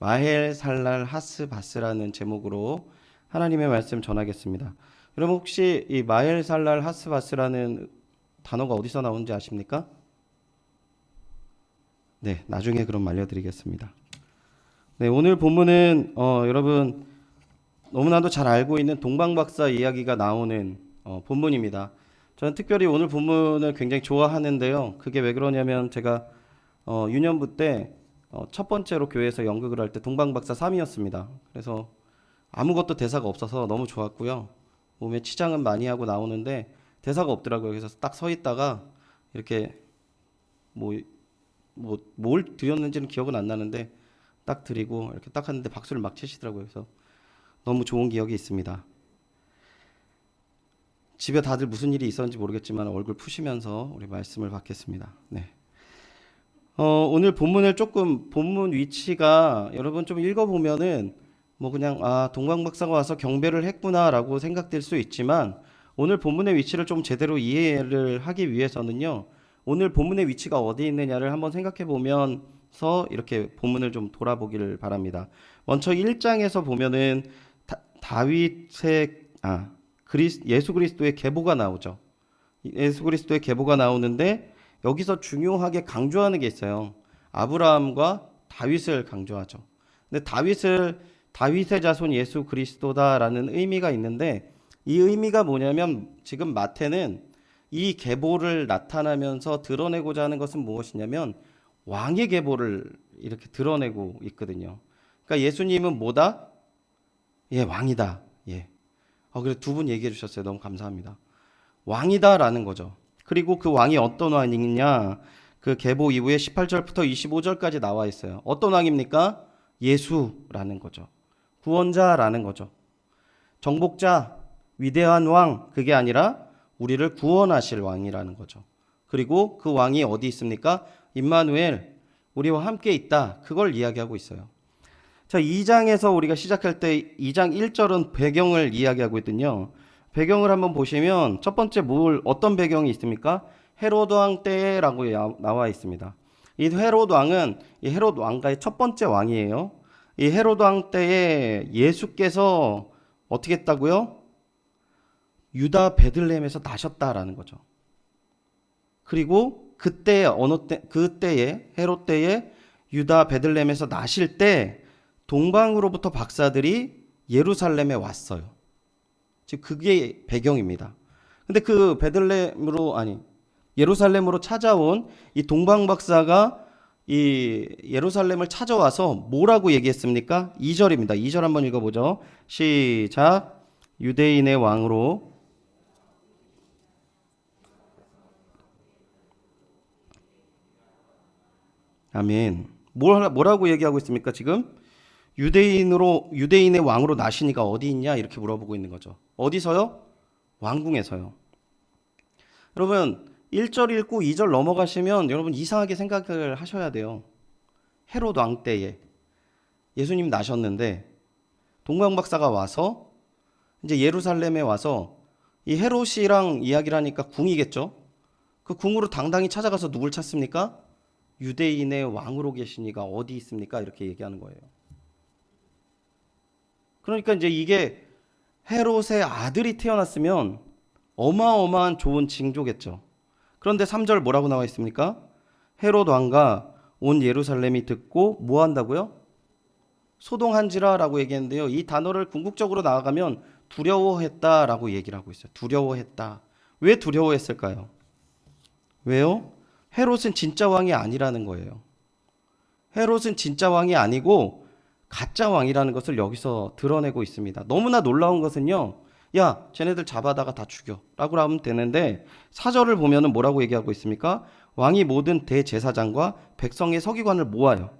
마헬살랄 하스바스라는 제목으로 하나님의 말씀 전하겠습니다. 여러분 혹시 이 마헬살랄 하스바스라는 단어가 어디서 나오는지 아십니까? 네, 나중에 그럼 알려드리겠습니다. 네, 오늘 본문은 여러분 너무나도 잘 알고 있는 동방박사 이야기가 나오는 본문입니다. 저는 특별히 오늘 본문을 굉장히 좋아하는데요. 그게 왜 그러냐면 제가 유년부 때 첫 번째로 교회에서 연극을 할 때 동방박사 3이었습니다. 그래서 아무것도 대사가 없어서 너무 좋았고요. 몸에 치장은 많이 하고 나오는데 대사가 없더라고요. 그래서 딱 서 있다가 이렇게 뭘 드렸는지는 기억은 안 나는데 딱 드리고 이렇게 딱 하는데 박수를 막 치시더라고요. 그래서 너무 좋은 기억이 있습니다. 집에 다들 무슨 일이 있었는지 모르겠지만 얼굴 푸시면서 우리 말씀을 받겠습니다. 네. 오늘 본문을 조금 본문 위치가 여러분 좀 읽어보면은 그냥 동방박사가 와서 경배를 했구나라고 생각될 수 있지만 오늘 본문의 위치를 좀 제대로 이해를 하기 위해서는요. 오늘 본문의 위치가 어디 있느냐를 한번 생각해 보면서 이렇게 본문을 좀 돌아보기를 바랍니다. 먼저 1장에서 보면은 예수 그리스도의 계보가 나오죠. 예수 그리스도의 계보가 나오는데 여기서 중요하게 강조하는 게 있어요. 아브라함과 다윗을 강조하죠. 근데 다윗의 자손 예수 그리스도다라는 의미가 있는데 이 의미가 뭐냐면 지금 마태는 이 계보를 나타나면서 드러내고자 하는 것은 무엇이냐면 왕의 계보를 이렇게 드러내고 있거든요. 그러니까 예수님은 뭐다? 예, 왕이다. 예. 그래 두 분 얘기해 주셨어요. 너무 감사합니다. 왕이다라는 거죠. 그리고 그 왕이 어떤 왕이냐? 그 계보 이후에 18절부터 25절까지 나와 있어요. 어떤 왕입니까? 예수라는 거죠. 구원자라는 거죠. 정복자, 위대한 왕, 그게 아니라 우리를 구원하실 왕이라는 거죠. 그리고 그 왕이 어디 있습니까? 임마누엘, 우리와 함께 있다. 그걸 이야기하고 있어요. 자, 2장에서 우리가 시작할 때 2장 1절은 배경을 이야기하고 있거든요. 배경을 한번 보시면 첫 번째 어떤 배경이 있습니까? 헤로드 왕 때라고 나와 있습니다. 이 헤로드 왕은 이 헤로드 왕가의 첫 번째 왕이에요. 이 헤로드 왕 때에 예수께서 어떻게 했다고요? 유다 베들레헴에서 나셨다라는 거죠. 그리고 그때에 헤롯 때에 유다 베들레헴에서 나실 때 동방으로부터 박사들이 예루살렘에 왔어요. 지금 그게 배경입니다. 근데 그 예루살렘으로 찾아온 이 동방 박사가 이 예루살렘을 찾아와서 뭐라고 얘기했습니까? 2절입니다. 2절 한번 읽어보죠. 시작. 유대인의 왕으로 아멘. 뭐라고 얘기하고 있습니까? 지금 유대인의 왕으로 나시니가 어디 있냐 이렇게 물어보고 있는 거죠. 어디서요? 왕궁에서요. 여러분 1절 읽고 2절 넘어가시면 여러분 이상하게 생각을 하셔야 돼요. 헤롯 왕 때에 예수님 나셨는데 동방박사가 와서 이제 예루살렘에 와서 이 헤롯이랑 이야기를 하니까 궁이겠죠. 그 궁으로 당당히 찾아가서 누굴 찾습니까? 유대인의 왕으로 계시니가 어디 있습니까? 이렇게 얘기하는 거예요. 그러니까 이제 이게 헤롯의 아들이 태어났으면 어마어마한 좋은 징조겠죠. 그런데 3절 뭐라고 나와 있습니까? 헤롯 왕과 온 예루살렘이 듣고 뭐 한다고요? 소동한지라라고 얘기했는데요. 이 단어를 궁극적으로 나아가면 두려워했다라고 얘기를 하고 있어요. 두려워했다. 왜 두려워했을까요? 왜요? 헤롯은 진짜 왕이 아니라는 거예요. 헤롯은 진짜 왕이 아니고 가짜 왕이라는 것을 여기서 드러내고 있습니다. 너무나 놀라운 것은요. 야, 쟤네들 잡아다가 다 죽여 라고 하면 되는데 4절을 보면은 뭐라고 얘기하고 있습니까? 왕이 모든 대제사장과 백성의 서기관을 모아요.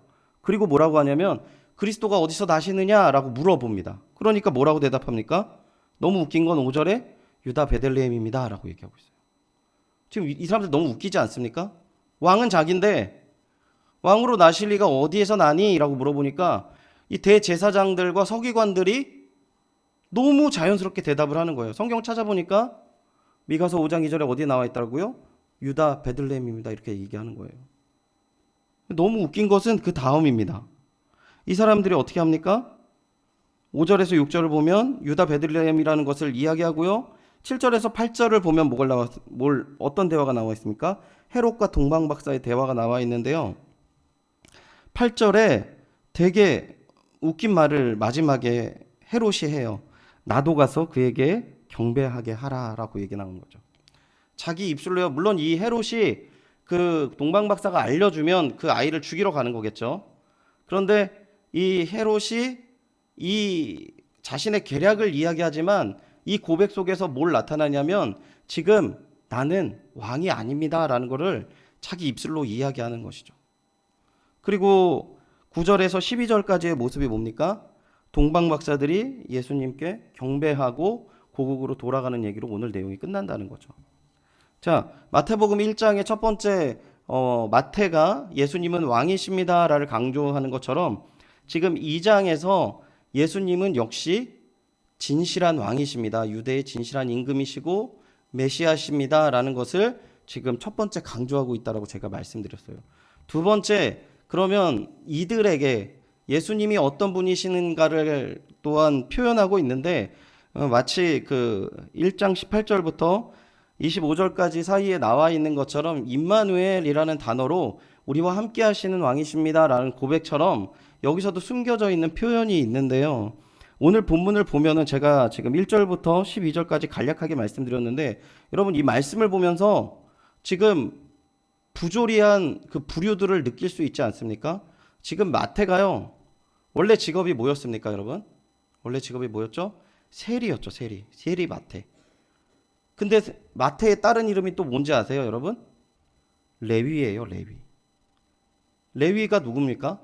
그리고 뭐라고 하냐면 그리스도가 어디서 나시느냐라고 물어봅니다. 그러니까 뭐라고 대답합니까? 너무 웃긴 건 5절에 유다 베들레헴입니다 라고 얘기하고 있어요. 지금 이 사람들 너무 웃기지 않습니까? 왕은 자기인데 왕으로 나실 리가 어디에서 나니? 라고 물어보니까 이 대제사장들과 서기관들이 너무 자연스럽게 대답을 하는 거예요. 성경 찾아보니까 미가서 5장 2절에 어디에 나와 있더라고요? 유다 베들레헴입니다. 이렇게 얘기하는 거예요. 너무 웃긴 것은 그 다음입니다. 이 사람들이 어떻게 합니까? 5절에서 6절을 보면 유다 베들레헴이라는 것을 이야기하고요. 7절에서 8절을 보면 어떤 대화가 나와 있습니까? 헤롯과 동방박사의 대화가 나와 있는데요. 8절에 되게 웃긴 말을 마지막에 헤롯이 해요. 나도 가서 그에게 경배하게 하라라고 얘기 나온 거죠. 자기 입술로요. 물론 이 헤롯이 그 동방박사가 알려주면 그 아이를 죽이러 가는 거겠죠. 그런데 이 헤롯이 이 자신의 계략을 이야기하지만 이 고백 속에서 뭘 나타나냐면 지금 나는 왕이 아닙니다라는 것을 자기 입술로 이야기하는 것이죠. 그리고 9절에서 12절까지의 모습이 뭡니까? 동방박사들이 예수님께 경배하고 고국으로 돌아가는 얘기로 오늘 내용이 끝난다는 거죠. 자, 마태복음 1장의 첫 번째 마태가 예수님은 왕이십니다라를 강조하는 것처럼 지금 2장에서 예수님은 역시 진실한 왕이십니다. 유대의 진실한 임금이시고 메시아십니다라는 것을 지금 첫 번째 강조하고 있다라고 제가 말씀드렸어요. 두 번째, 그러면 이들에게 예수님이 어떤 분이시는가를 또한 표현하고 있는데 마치 그 1장 18절부터 25절까지 사이에 나와 있는 것처럼 임마누엘이라는 단어로 우리와 함께 하시는 왕이십니다라는 고백처럼 여기서도 숨겨져 있는 표현이 있는데요. 오늘 본문을 보면은 제가 지금 1절부터 12절까지 간략하게 말씀드렸는데 여러분 이 말씀을 보면서 지금 부조리한 그 부류들을 느낄 수 있지 않습니까? 지금 마태가요. 원래 직업이 뭐였습니까, 여러분? 원래 직업이 뭐였죠? 세리였죠, 세리. 세리 마태. 근데 마태의 다른 이름이 또 뭔지 아세요, 여러분? 레위예요, 레위. 레위가 누굽니까?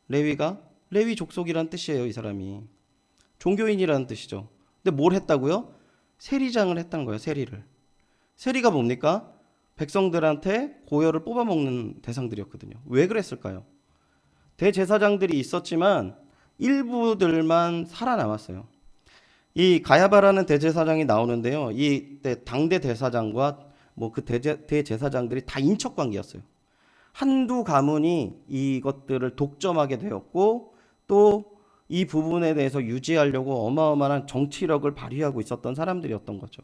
레위가 레위 족속이란 뜻이에요, 이 사람이. 종교인이라는 뜻이죠. 근데 뭘 했다고요? 세리장을 했다는 거예요, 세리를. 세리가 뭡니까? 백성들한테 고열을 뽑아먹는 대상들이었거든요. 왜 그랬을까요? 대제사장들이 있었지만 일부들만 살아남았어요. 이 가야바라는 대제사장이 나오는데요. 이 당대 대사장과 뭐 그 대제사장들이 다 인척 관계였어요. 한두 가문이 이것들을 독점하게 되었고 또 이 부분에 대해서 유지하려고 어마어마한 정치력을 발휘하고 있었던 사람들이었던 거죠.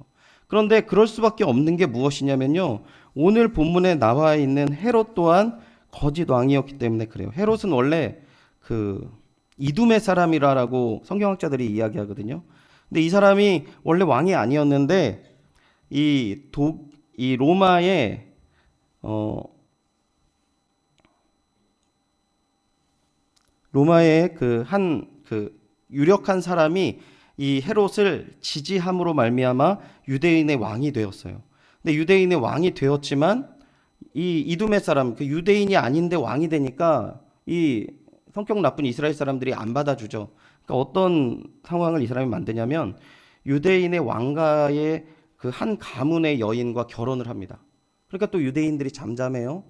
그런데 그럴 수밖에 없는 게 무엇이냐면요. 오늘 본문에 나와 있는 헤롯 또한 거짓 왕이었기 때문에 그래요. 헤롯은 원래 그 이두메 사람이라고 성경학자들이 이야기하거든요. 근데 이 사람이 원래 왕이 아니었는데 이 로마의 그 유력한 사람이 이 헤롯을 지지함으로 말미암아 유대인의 왕이 되었어요. 근데 유대인의 왕이 되었지만 이 이두메 사람, 그 유대인이 아닌데 왕이 되니까 이 성격 나쁜 이스라엘 사람들이 안 받아주죠. 그러니까 어떤 상황을 이 사람이 만드냐면 유대인의 왕가의 그 한 가문의 여인과 결혼을 합니다. 그러니까 또 유대인들이 잠잠해요.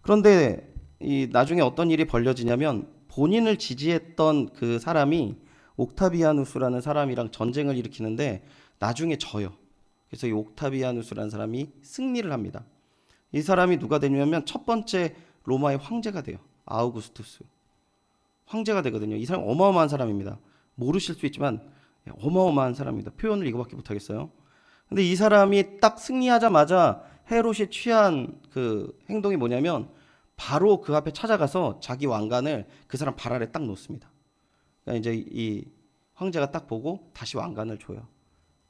그런데 이 나중에 어떤 일이 벌려지냐면 본인을 지지했던 그 사람이 옥타비아누스라는 사람이랑 전쟁을 일으키는데 나중에 져요. 그래서 이 옥타비아누스라는 사람이 승리를 합니다. 이 사람이 누가 되냐면 첫 번째 로마의 황제가 돼요. 아우구스투스. 황제가 되거든요. 이 사람 어마어마한 사람입니다. 모르실 수 있지만 어마어마한 사람입니다. 표현을 이거밖에 못하겠어요. 근데 이 사람이 딱 승리하자마자 헤롯이 취한 그 행동이 뭐냐면 바로 그 앞에 찾아가서 자기 왕관을 그 사람 발 아래 딱 놓습니다. 그러니까 이제 이 황제가 딱 보고 다시 왕관을 줘요.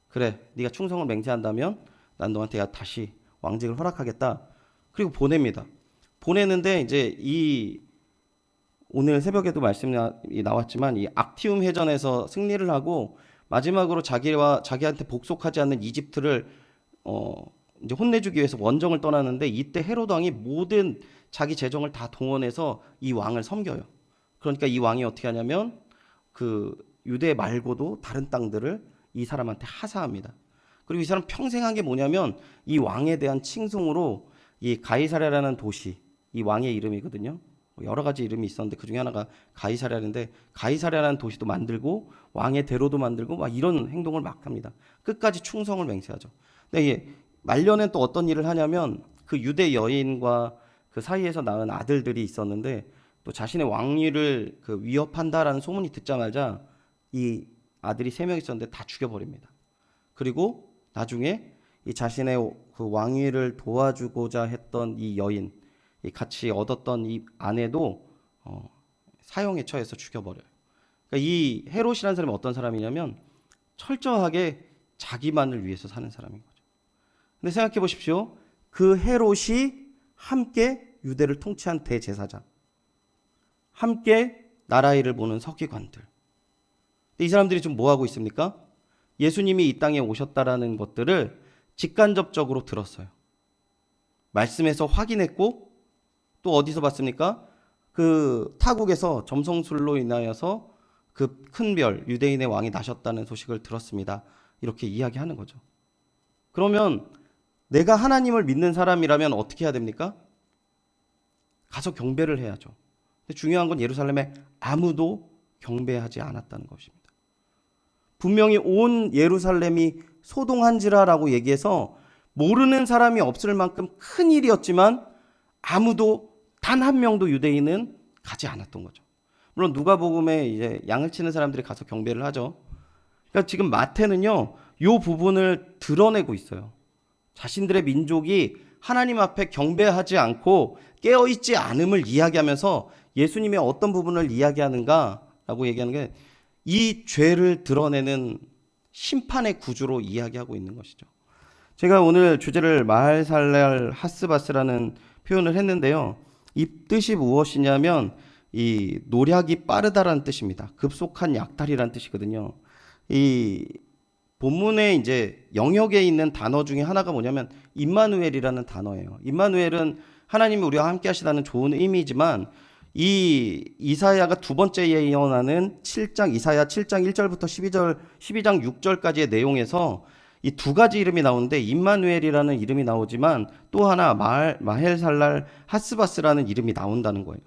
그래, 네가 충성을 맹세한다면 난 너한테 다시 왕직을 허락하겠다. 그리고 보냅니다. 보내는데 이제 이 오늘 새벽에도 말씀이 나왔지만 이 악티움 해전에서 승리를 하고 마지막으로 자기한테 복속하지 않는 이집트를 이제 혼내주기 위해서 원정을 떠나는데 이때 헤롯 왕이 모든 자기 재정을 다 동원해서 이 왕을 섬겨요. 그러니까 이 왕이 어떻게 하냐면 그 유대 말고도 다른 땅들을 이 사람한테 하사합니다. 그리고 이 사람 평생 한 게 뭐냐면 이 왕에 대한 칭송으로 이 가이사랴라는 도시, 이 왕의 이름이거든요. 여러 가지 이름이 있었는데 그 중에 하나가 가이사랴인데 가이사랴라는 도시도 만들고 왕의 대로도 만들고 막 이런 행동을 막 합니다. 끝까지 충성을 맹세하죠. 근데 말년엔 또 어떤 일을 하냐면 그 유대 여인과 그 사이에서 낳은 아들들이 있었는데 또 자신의 왕위를 그 위협한다라는 소문이 듣자마자 이 아들이 3명 있었는데 다 죽여버립니다. 그리고 나중에 이 자신의 그 왕위를 도와주고자 했던 이 여인, 이 같이 얻었던 이 아내도 사형에 처해서 죽여버려요. 그러니까 이 헤롯이라는 사람이 어떤 사람이냐면 철저하게 자기만을 위해서 사는 사람인 거죠. 근데 생각해 보십시오. 그 헤롯이 함께 유대를 통치한 대제사장, 함께 나라 일을 보는 서기관들. 이 사람들이 좀 뭐 하고 있습니까? 예수님이 이 땅에 오셨다라는 것들을 직간접적으로 들었어요. 말씀에서 확인했고 또 어디서 봤습니까? 그 타국에서 점성술로 인하여서 그 큰 별 유대인의 왕이 나셨다는 소식을 들었습니다. 이렇게 이야기하는 거죠. 그러면 내가 하나님을 믿는 사람이라면 어떻게 해야 됩니까? 가서 경배를 해야죠. 근데 중요한 건 예루살렘에 아무도 경배하지 않았다는 것입니다. 분명히 온 예루살렘이 소동한지라라고 얘기해서 모르는 사람이 없을 만큼 큰 일이었지만 아무도 단 한 명도 유대인은 가지 않았던 거죠. 물론 누가복음에 이제 양을 치는 사람들이 가서 경배를 하죠. 그러니까 지금 마태는요, 이 부분을 드러내고 있어요. 자신들의 민족이 하나님 앞에 경배하지 않고 깨어있지 않음을 이야기하면서 예수님의 어떤 부분을 이야기하는가라고 얘기하는 게 이 죄를 드러내는 심판의 구주로 이야기하고 있는 것이죠. 제가 오늘 주제를 마헬살랄 하스바스라는 표현을 했는데요. 이 뜻이 무엇이냐면 이 노략이 빠르다라는 뜻입니다. 급속한 약탈이라는 뜻이거든요. 이 본문에 이제 영역에 있는 단어 중에 하나가 뭐냐면 임마누엘이라는 단어예요. 임마누엘은 하나님이 우리와 함께 하시다는 좋은 의미지만 이 이사야가 두 번째 예언하는 이사야 7장 1절부터 12장 6절까지의 내용에서 이 두 가지 이름이 나오는데 임마누엘이라는 이름이 나오지만 또 하나 마헬살랄 하스바스라는 이름이 나온다는 거예요.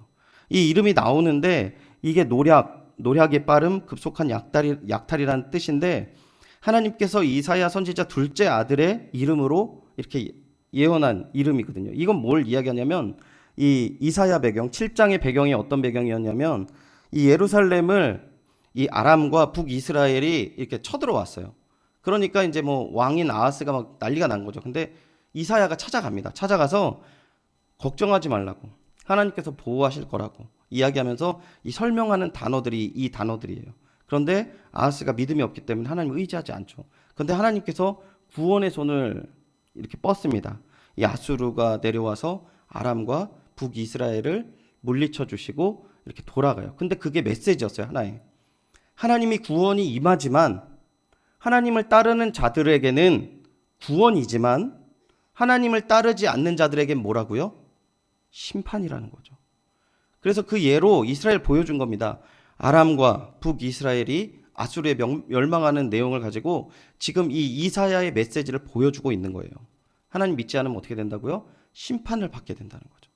이 이름이 나오는데 이게 노략의 빠름, 급속한 약탈이라는 뜻인데 하나님께서 이사야 선지자 둘째 아들의 이름으로 이렇게 예언한 이름이거든요. 이건 뭘 이야기하냐면 이 이사야 배경, 7장의 배경이 어떤 배경이었냐면 이 예루살렘을 이 아람과 북이스라엘이 이렇게 쳐들어왔어요. 그러니까 이제 뭐 왕인 아하스가 막 난리가 난 거죠. 근데 이사야가 찾아갑니다. 찾아가서 걱정하지 말라고, 하나님께서 보호하실 거라고 이야기하면서 이 설명하는 단어들이 이 단어들이에요. 그런데 아하스가 믿음이 없기 때문에 하나님을 의지하지 않죠. 그런데 하나님께서 구원의 손을 이렇게 뻗습니다. 이 아수르가 내려와서 아람과 북이스라엘을 물리쳐 주시고 이렇게 돌아가요. 근데 그게 메시지였어요. 하나님이 구원이 임하지만 하나님을 따르는 자들에게는 구원이지만 하나님을 따르지 않는 자들에게는 뭐라고요? 심판이라는 거죠. 그래서 그 예로 이스라엘 보여준 겁니다. 아람과 북이스라엘이 아수르에 멸망하는 내용을 가지고 지금 이 이사야의 메시지를 보여주고 있는 거예요. 하나님 믿지 않으면 어떻게 된다고요? 심판을 받게 된다는 거죠.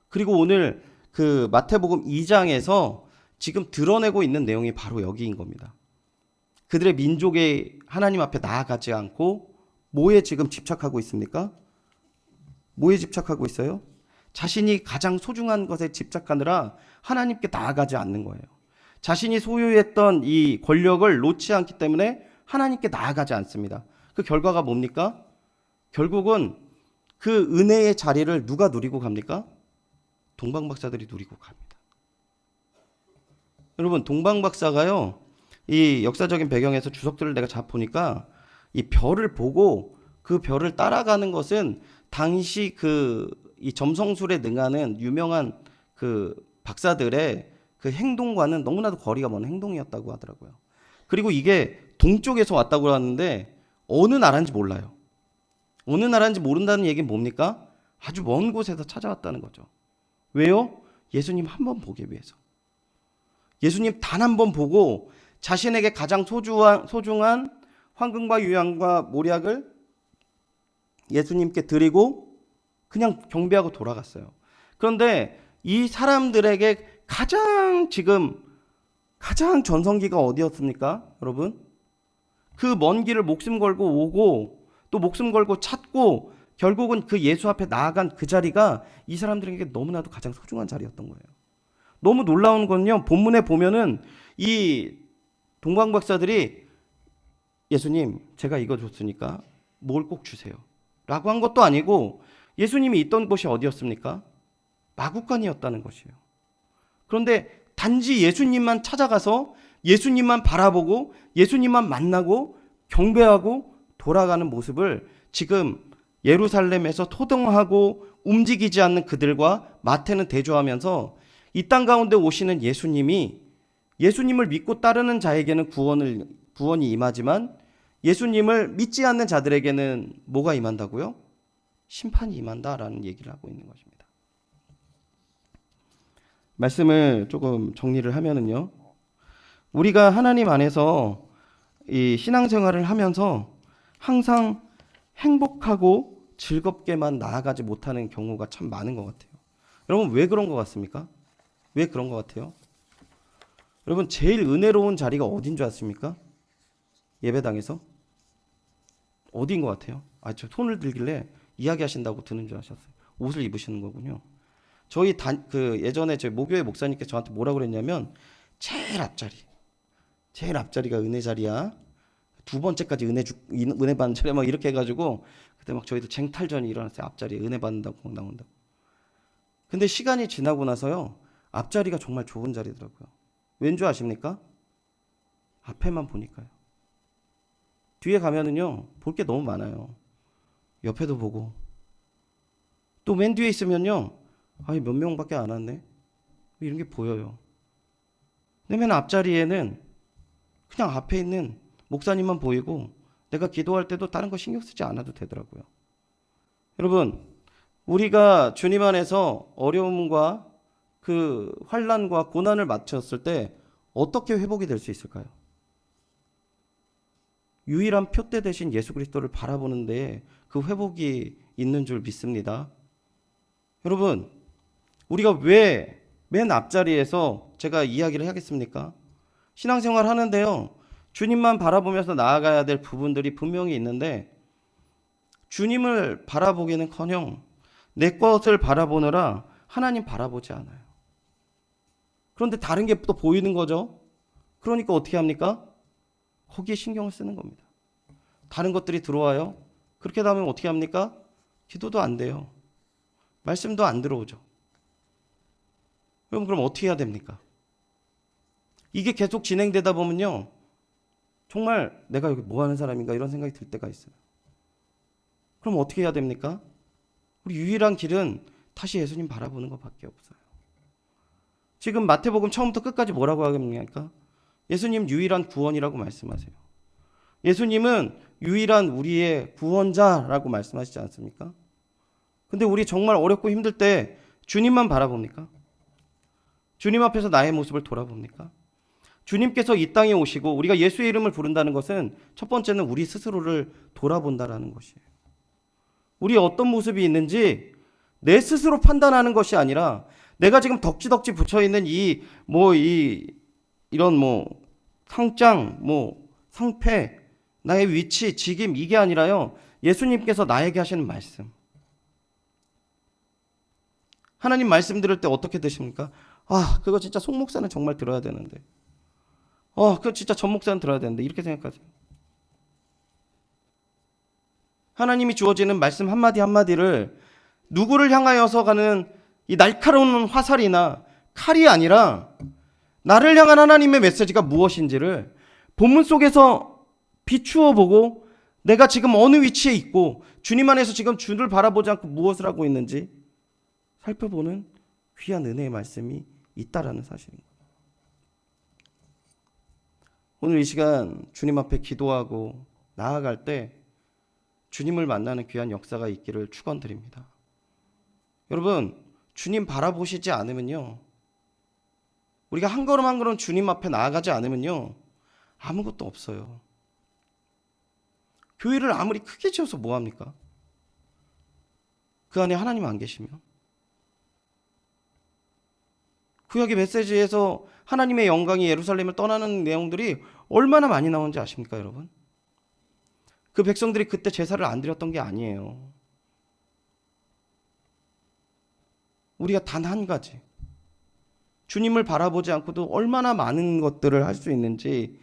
그리고 오늘 그 마태복음 2장에서 지금 드러내고 있는 내용이 바로 여기인 겁니다. 그들의 민족이 하나님 앞에 나아가지 않고 뭐에 지금 집착하고 있습니까? 뭐에 집착하고 있어요? 자신이 가장 소중한 것에 집착하느라 하나님께 나아가지 않는 거예요. 자신이 소유했던 이 권력을 놓지 않기 때문에 하나님께 나아가지 않습니다. 그 결과가 뭡니까? 결국은 그 은혜의 자리를 누가 누리고 갑니까? 동방박사들이 누리고 갑니다. 여러분, 동방박사가요, 이 역사적인 배경에서 주석들을 내가 자 보니까 이 별을 보고 그 별을 따라가는 것은 당시 이 점성술에 능하는 유명한 그 박사들의 그 행동과는 너무나도 거리가 먼 행동이었다고 하더라고요. 그리고 이게 동쪽에서 왔다고 하는데 어느 나라인지 몰라요. 어느 나라인지 모른다는 얘기는 뭡니까? 아주 먼 곳에서 찾아왔다는 거죠. 왜요? 예수님 한 번 보기 위해서. 예수님 단 한 번 보고 자신에게 가장 소중한 황금과 유향과 모략을 예수님께 드리고 그냥 경배하고 돌아갔어요. 그런데 이 사람들에게 가장 전성기가 어디였습니까? 여러분? 그 먼 길을 목숨 걸고 오고 또 목숨 걸고 찾고 결국은 그 예수 앞에 나아간 그 자리가 이 사람들에게 너무나도 가장 소중한 자리였던 거예요. 너무 놀라운 건요. 본문에 보면은 이 동방 박사들이 예수님, 제가 이거 줬으니까 뭘 꼭 주세요. 라고 한 것도 아니고 예수님이 있던 곳이 어디였습니까? 마구간이었다는 것이에요. 그런데 단지 예수님만 찾아가서 예수님만 바라보고 예수님만 만나고 경배하고 돌아가는 모습을 지금 예루살렘에서 토동하고 움직이지 않는 그들과 마태는 대조하면서 이 땅 가운데 오시는 예수님을 믿고 따르는 자에게는 구원이 임하지만 예수님을 믿지 않는 자들에게는 뭐가 임한다고요? 심판이 임한다라는 얘기를 하고 있는 것입니다. 말씀을 조금 정리를 하면은요. 우리가 하나님 안에서 이 신앙생활을 하면서 항상 행복하고 즐겁게만 나아가지 못하는 경우가 참 많은 것 같아요. 여러분 왜 그런 것 같습니까? 왜 그런 것 같아요? 여러분 제일 은혜로운 자리가 어딘 줄 아십니까? 예배당에서? 어디인 것 같아요? 저 손을 들길래 이야기하신다고 드는 줄 아셨어요. 옷을 입으시는 거군요. 예전에 저희 모교회 목사님께서 저한테 뭐라고 그랬냐면 제일 앞자리가 은혜 자리야. 두 번째까지 은혜 받는 자리 막 이렇게 해가지고 그때 막 저희도 쟁탈전이 일어났어요. 앞자리에 은혜 받는다고 막 나온다고. 근데 시간이 지나고 나서요. 앞자리가 정말 좋은 자리더라고요. 왠 줄 아십니까? 앞에만 보니까요. 뒤에 가면은요. 볼 게 너무 많아요. 옆에도 보고. 또 맨 뒤에 있으면요. 몇 명밖에 안 왔네. 이런 게 보여요. 근데 맨 앞자리에는 그냥 앞에 있는 목사님만 보이고 내가 기도할 때도 다른 거 신경 쓰지 않아도 되더라고요. 여러분, 우리가 주님 안에서 어려움과 그 환난과 고난을 맞췄을 때 어떻게 회복이 될 수 있을까요? 유일한 표대 대신 예수 그리스도를 바라보는 데에 그 회복이 있는 줄 믿습니다. 여러분, 우리가 왜 맨 앞자리에서 제가 이야기를 하겠습니까? 신앙생활 하는데요. 주님만 바라보면서 나아가야 될 부분들이 분명히 있는데 주님을 바라보기는커녕 내 것을 바라보느라 하나님 바라보지 않아요. 그런데 다른 게 또 보이는 거죠. 그러니까 어떻게 합니까? 거기에 신경을 쓰는 겁니다. 다른 것들이 들어와요. 그렇게 되면 어떻게 합니까? 기도도 안 돼요. 말씀도 안 들어오죠. 그럼 어떻게 해야 됩니까? 이게 계속 진행되다 보면요. 정말 내가 여기 뭐 하는 사람인가 이런 생각이 들 때가 있어요. 그럼 어떻게 해야 됩니까? 우리 유일한 길은 다시 예수님 바라보는 것밖에 없어요. 지금 마태복음 처음부터 끝까지 뭐라고 하겠습니까? 예수님 유일한 구원이라고 말씀하세요. 예수님은 유일한 우리의 구원자라고 말씀하시지 않습니까? 근데 우리 정말 어렵고 힘들 때 주님만 바라봅니까? 주님 앞에서 나의 모습을 돌아봅니까? 주님께서 이 땅에 오시고 우리가 예수의 이름을 부른다는 것은 첫 번째는 우리 스스로를 돌아본다라는 것이에요. 우리 어떤 모습이 있는지 내 스스로 판단하는 것이 아니라 내가 지금 덕지덕지 붙여있는 이런 상장, 상패, 나의 위치, 직임 이게 아니라요. 예수님께서 나에게 하시는 말씀. 하나님 말씀 들을 때 어떻게 되십니까? 그거 진짜 송 목사는 정말 들어야 되는데. 그거 진짜 전 목사는 들어야 되는데. 이렇게 생각하세요. 하나님이 주어지는 말씀 한마디 한마디를 누구를 향하여서 가는 이 날카로운 화살이나 칼이 아니라 나를 향한 하나님의 메시지가 무엇인지를 본문 속에서 비추어 보고 내가 지금 어느 위치에 있고 주님 안에서 지금 주를 바라보지 않고 무엇을 하고 있는지 살펴보는 귀한 은혜의 말씀이 있다라는 사실입니다. 오늘 이 시간 주님 앞에 기도하고 나아갈 때 주님을 만나는 귀한 역사가 있기를 축원드립니다. 여러분, 주님 바라보시지 않으면요. 우리가 한 걸음 한 걸음 주님 앞에 나아가지 않으면요. 아무것도 없어요. 교회를 아무리 크게 지어서 뭐합니까? 그 안에 하나님 안 계시면? 구약의 메시지에서 하나님의 영광이 예루살렘을 떠나는 내용들이 얼마나 많이 나오는지 아십니까, 여러분? 그 백성들이 그때 제사를 안 드렸던 게 아니에요. 우리가 단 한 가지 주님을 바라보지 않고도 얼마나 많은 것들을 할 수 있는지,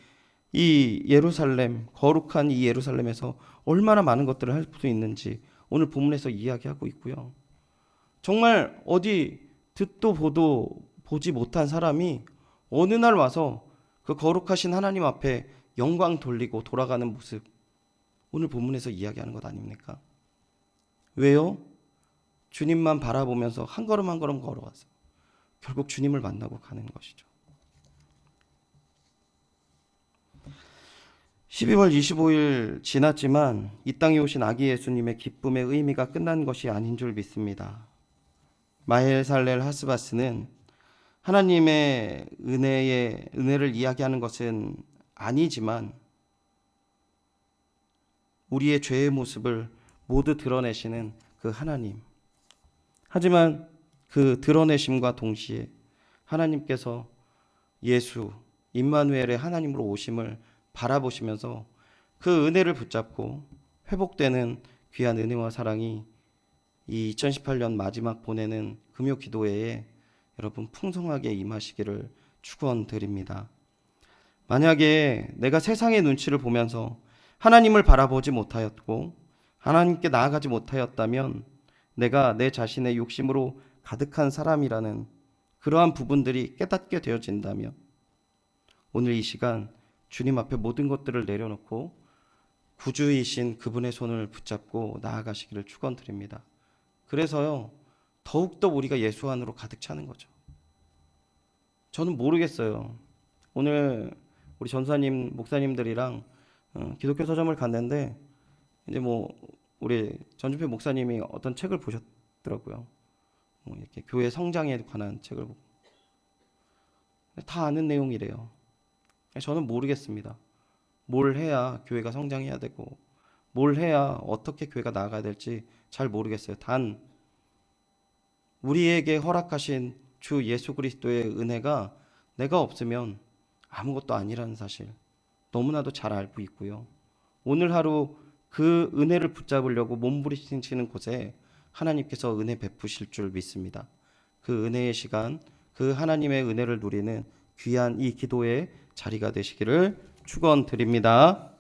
이 예루살렘, 거룩한 이 예루살렘에서 얼마나 많은 것들을 할 수 있는지 오늘 본문에서 이야기하고 있고요. 정말 어디 듣도 보도 보지 못한 사람이 어느 날 와서 그 거룩하신 하나님 앞에 영광 돌리고 돌아가는 모습, 오늘 본문에서 이야기하는 것 아닙니까? 왜요? 주님만 바라보면서 한 걸음 한 걸음 걸어와서 결국 주님을 만나고 가는 것이죠. 12월 25일 지났지만 이 땅에 오신 아기 예수님의 기쁨의 의미가 끝난 것이 아닌 줄 믿습니다. 마헬살렐 하스바스는 하나님의 은혜를 이야기하는 것은 아니지만 우리의 죄의 모습을 모두 드러내시는 그 하나님. 하지만 그 드러내심과 동시에 하나님께서 예수, 임마누엘의 하나님으로 오심을 바라보시면서 그 은혜를 붙잡고 회복되는 귀한 은혜와 사랑이 이 2018년 마지막 보내는 금요 기도회에 여러분 풍성하게 임하시기를 축원드립니다. 만약에 내가 세상의 눈치를 보면서 하나님을 바라보지 못하였고 하나님께 나아가지 못하였다면 내가 내 자신의 욕심으로 가득한 사람이라는 그러한 부분들이 깨닫게 되어진다면 오늘 이 시간 주님 앞에 모든 것들을 내려놓고 구주이신 그분의 손을 붙잡고 나아가시기를 축원드립니다. 그래서요, 더욱더 우리가 예수 안으로 가득 차는 거죠. 저는 모르겠어요. 오늘 우리 전사님, 목사님들이랑 기독교 서점을 갔는데 이제 우리 전주표 목사님이 어떤 책을 보셨더라고요. 이렇게 교회 성장에 관한 책을 보고 다 아는 내용이래요. 저는 모르겠습니다. 뭘 해야 교회가 성장해야 되고 뭘 해야 어떻게 교회가 나아가야 될지 잘 모르겠어요. 단 우리에게 허락하신 주 예수 그리스도의 은혜가 내가 없으면 아무것도 아니라는 사실 너무나도 잘 알고 있고요. 오늘 하루 그 은혜를 붙잡으려고 몸부림치는 곳에 하나님께서 은혜 베푸실 줄 믿습니다. 그 은혜의 시간, 그 하나님의 은혜를 누리는 귀한 이 기도의 자리가 되시기를 축원드립니다.